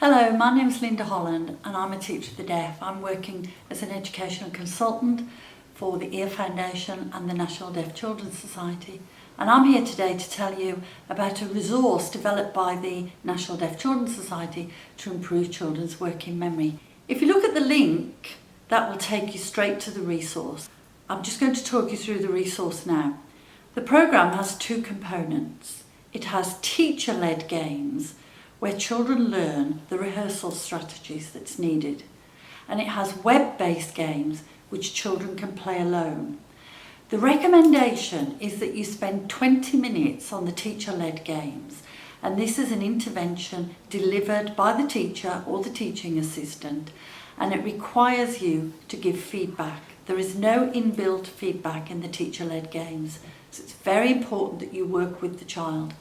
Hello, my name is Linda Holland and I'm a teacher of the deaf. I'm working as an educational consultant for the Ear Foundation and the National Deaf Children's Society. And I'm here today to tell you about a resource developed by the National Deaf Children's Society to improve children's working memory. If you look at the link, that will take you straight to the resource. I'm just going to talk you through the resource now. The programme has two components. It has teacher-led games where children learn the rehearsal strategies that's needed. And it has web-based games which children can play alone. The recommendation is that you spend 20 minutes on the teacher-led games, and this is an intervention delivered by the teacher or the teaching assistant, and it requires you to give feedback. There is no inbuilt feedback in the teacher-led games, so it's very important that you work with the child.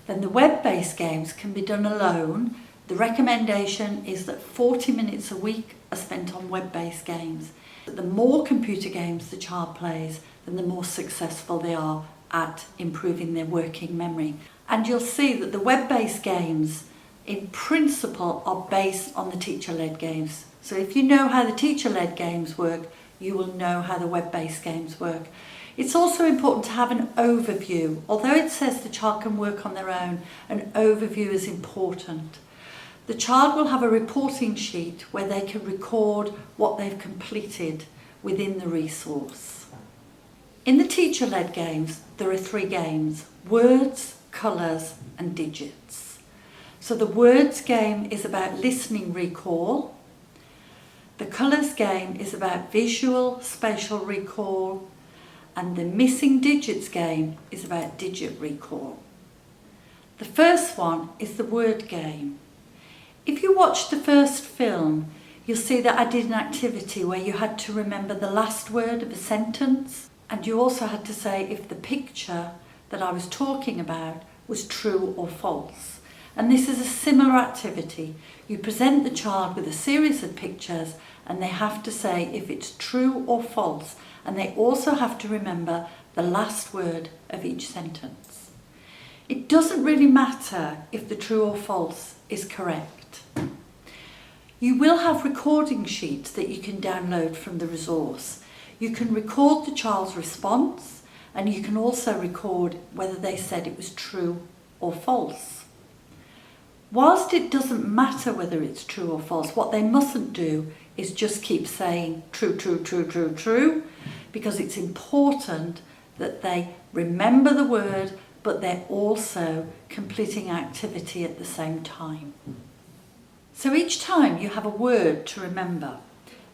Then the web-based games can be done alone. The recommendation is that 40 minutes a week are spent on web-based games. The more computer games the child plays, then the more successful they are at improving their working memory. And you'll see that the web-based games, in principle, are based on the teacher-led games. So if you know how the teacher-led games work, you will know how the web-based games work. It's also important to have an overview. Although it says the child can work on their own, an overview is important. The child will have a reporting sheet where they can record what they've completed within the resource. In the teacher-led games, there are 3 games: words, colours and digits. So the words game is about listening recall. The colours game is about visual spatial recall. And the missing digits game is about digit recall. The first one is the word game. If you watch the first film, you'll see that I did an activity where you had to remember the last word of a sentence, and you also had to say if the picture that I was talking about was true or false. And this is a similar activity. You present the child with a series of pictures and they have to say if it's true or false, and they also have to remember the last word of each sentence. It doesn't really matter if the true or false is correct. You will have recording sheets that you can download from the resource. You can record the child's response, and you can also record whether they said it was true or false. Whilst it doesn't matter whether it's true or false, what they mustn't do is just keep saying true, true, true, true, true, because it's important that they remember the word, but they're also completing activity at the same time. So each time you have a word to remember,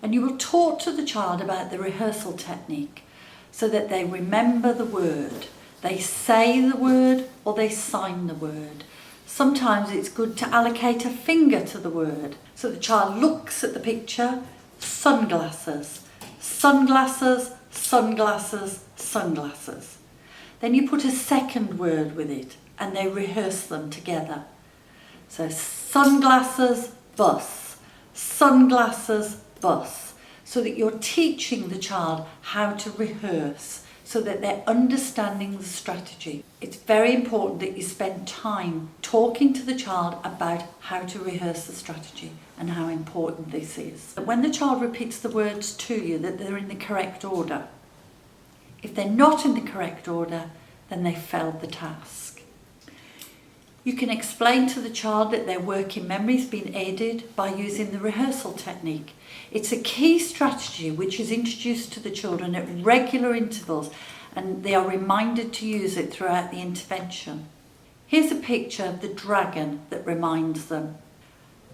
and you will talk to the child about the rehearsal technique so that they remember the word. They say the word or they sign the word. Sometimes it's good to allocate a finger to the word. So the child looks at the picture: sunglasses, sunglasses, sunglasses, sunglasses. Then you put a second word with it and they rehearse them together. So sunglasses, bus, sunglasses, bus. So that you're teaching the child how to rehearse, so that they're understanding the strategy. It's very important that you spend time talking to the child about how to rehearse the strategy and how important this is. When the child repeats the words to you, that they're in the correct order. If they're not in the correct order, then they failed the task. You can explain to the child that their working memory is being aided by using the rehearsal technique. It's a key strategy which is introduced to the children at regular intervals, and they are reminded to use it throughout the intervention. Here's a picture of the dragon that reminds them.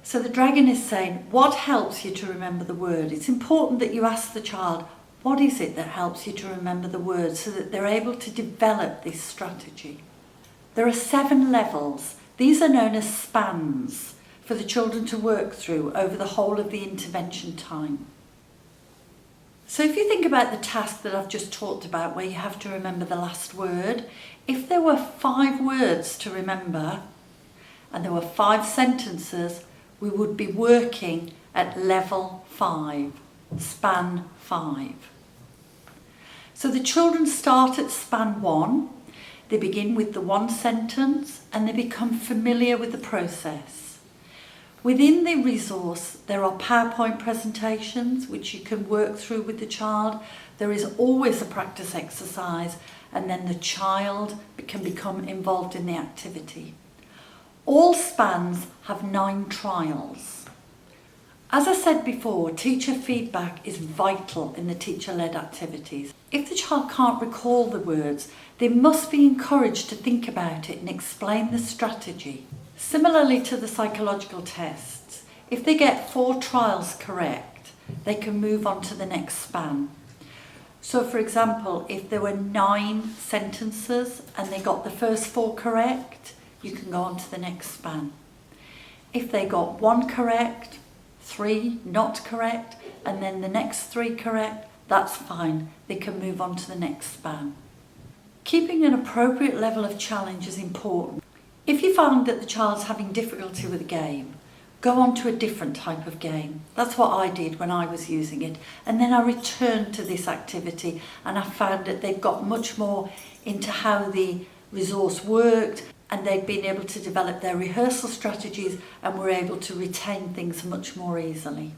So the dragon is saying, what helps you to remember the word? It's important that you ask the child, what is it that helps you to remember the word, so that they're able to develop this strategy. There are 7 levels. These are known as spans for the children to work through over the whole of the intervention time. So if you think about the task that I've just talked about, where you have to remember the last word, if there were 5 words to remember and there were 5 sentences, we would be working at level 5, span 5. So the children start at span 1. They begin with the 1 sentence and they become familiar with the process. Within the resource, there are PowerPoint presentations which you can work through with the child. There is always a practice exercise, and then the child can become involved in the activity. All spans have 9 trials. As I said before, teacher feedback is vital in the teacher-led activities. If the child can't recall the words, they must be encouraged to think about it and explain the strategy. Similarly to the psychological tests, if they get 4 trials correct, they can move on to the next span. So for example, if there were 9 sentences and they got the first 4 correct, you can go on to the next span. If they got 1 correct, 3 not correct, and then the next 3 correct, that's fine. They can move on to the next span. Keeping an appropriate level of challenge is important. If you find that the child's having difficulty with a game, go on to a different type of game. That's what I did when I was using it. And then I returned to this activity and I found that they've got much more into how the resource worked, and they'd been able to develop their rehearsal strategies and were able to retain things much more easily.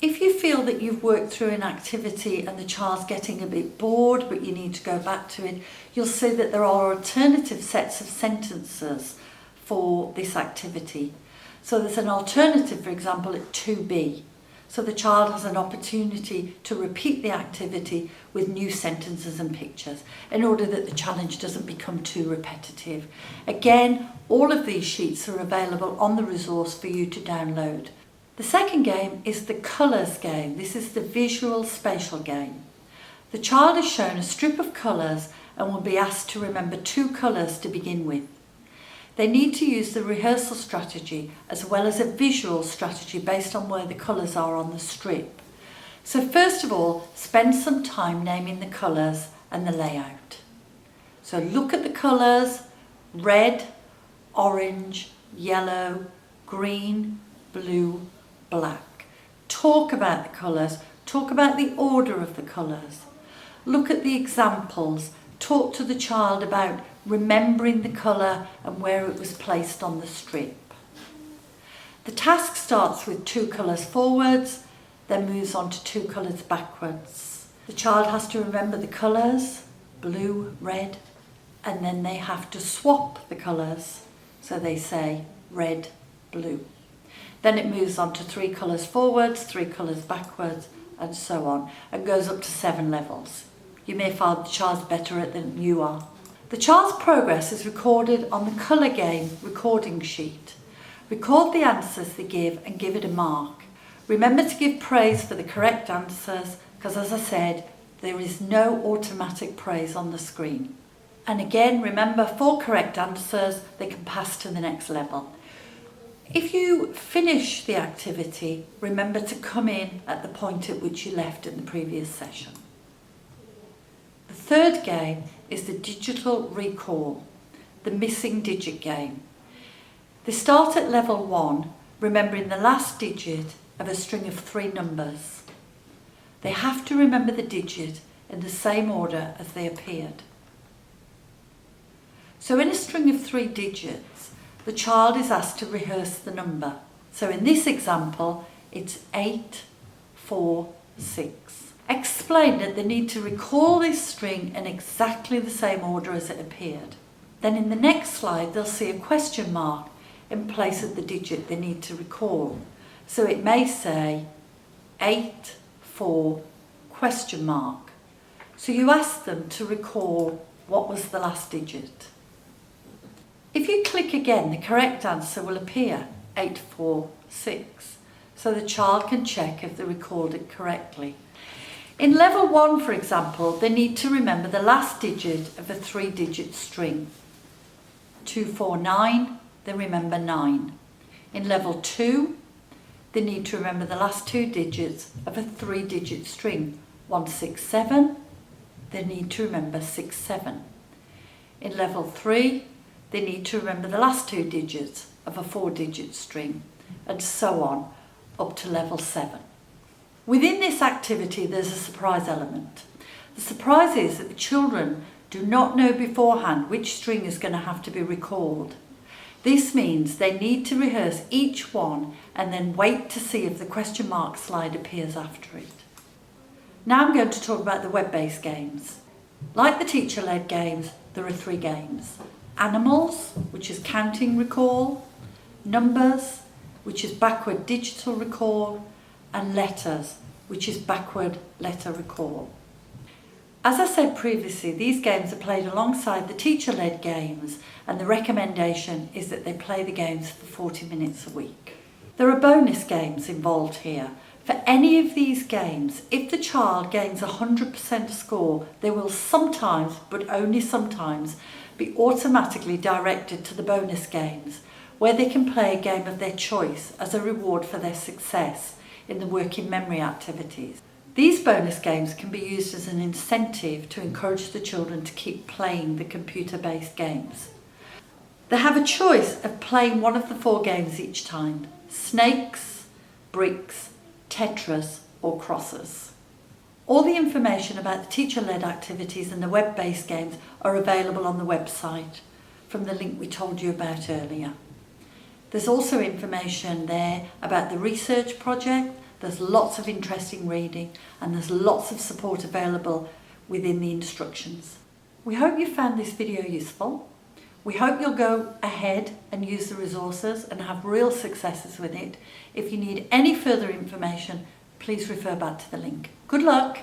If you feel that you've worked through an activity and the child's getting a bit bored but you need to go back to it, you'll see that there are alternative sets of sentences for this activity. So there's an alternative, for example, at 2B. So the child has an opportunity to repeat the activity with new sentences and pictures in order that the challenge doesn't become too repetitive. Again, all of these sheets are available on the resource for you to download. The second game is the colours game. This is the visual spatial game. The child is shown a strip of colours and will be asked to remember 2 colours to begin with. They need to use the rehearsal strategy as well as a visual strategy based on where the colours are on the strip. So first of all, spend some time naming the colours and the layout. So look at the colours: red, orange, yellow, green, blue, black. Talk about the colours, talk about the order of the colours. Look at the examples, talk to the child about remembering the colour and where it was placed on the strip. The task starts with 2 colours forwards, then moves on to 2 colours backwards. The child has to remember the colours, blue, red, and then they have to swap the colours. So they say red, blue. Then it moves on to 3 colours forwards, 3 colours backwards, and so on, and goes up to 7 levels. You may find the child's better at it than you are. The child's progress is recorded on the colour game recording sheet. Record the answers they give and give it a mark. Remember to give praise for the correct answers, because as I said, there is no automatic praise on the screen. And again, remember, for correct answers, they can pass to the next level. If you finish the activity, remember to come in at the point at which you left in the previous session. The third game is the digital recall, the missing digit game. They start at level 1, remembering the last digit of a string of 3 numbers. They have to remember the digit in the same order as they appeared. So in a string of 3 digits, the child is asked to rehearse the number. So in this example, it's 8, 4, 6. Explain that they need to recall this string in exactly the same order as it appeared. Then in the next slide, they'll see a question mark in place of the digit they need to recall. So it may say 8, 4, question mark. So you ask them to recall what was the last digit. If you click again, the correct answer will appear, 8, 4, 6. So the child can check if they recalled it correctly. In level 1, for example, they need to remember the last digit of a 3-digit string. 2, 4, 9, they remember 9. In level 2, they need to remember the last 2 digits of a 3-digit string. 1, 6, 7, they need to remember 6, 7. In level 3, they need to remember the last 2 digits of a 4-digit string, and so on, up to level 7. Within this activity, there's a surprise element. The surprise is that the children do not know beforehand which string is going to have to be recalled. This means they need to rehearse each one and then wait to see if the question mark slide appears after it. Now I'm going to talk about the web-based games. Like the teacher-led games, there are 3 games. Animals, which is counting recall, numbers, which is backward digital recall, and letters, which is backward letter recall. As I said previously, these games are played alongside the teacher-led games, and the recommendation is that they play the games for 40 minutes a week. There are bonus games involved here. For any of these games, if the child gains 100% score, they will sometimes, but only sometimes, be automatically directed to the bonus games, where they can play a game of their choice as a reward for their success in the working memory activities. These bonus games can be used as an incentive to encourage the children to keep playing the computer-based games. They have a choice of playing one of the 4 games each time: snakes, bricks, Tetris or crosses. All the information about the teacher-led activities and the web-based games are available on the website from the link we told you about earlier. There's also information there about the research project. There's lots of interesting reading and there's lots of support available within the instructions. We hope you found this video useful. We hope you'll go ahead and use the resources and have real successes with it. If you need any further information, please refer back to the link. Good luck!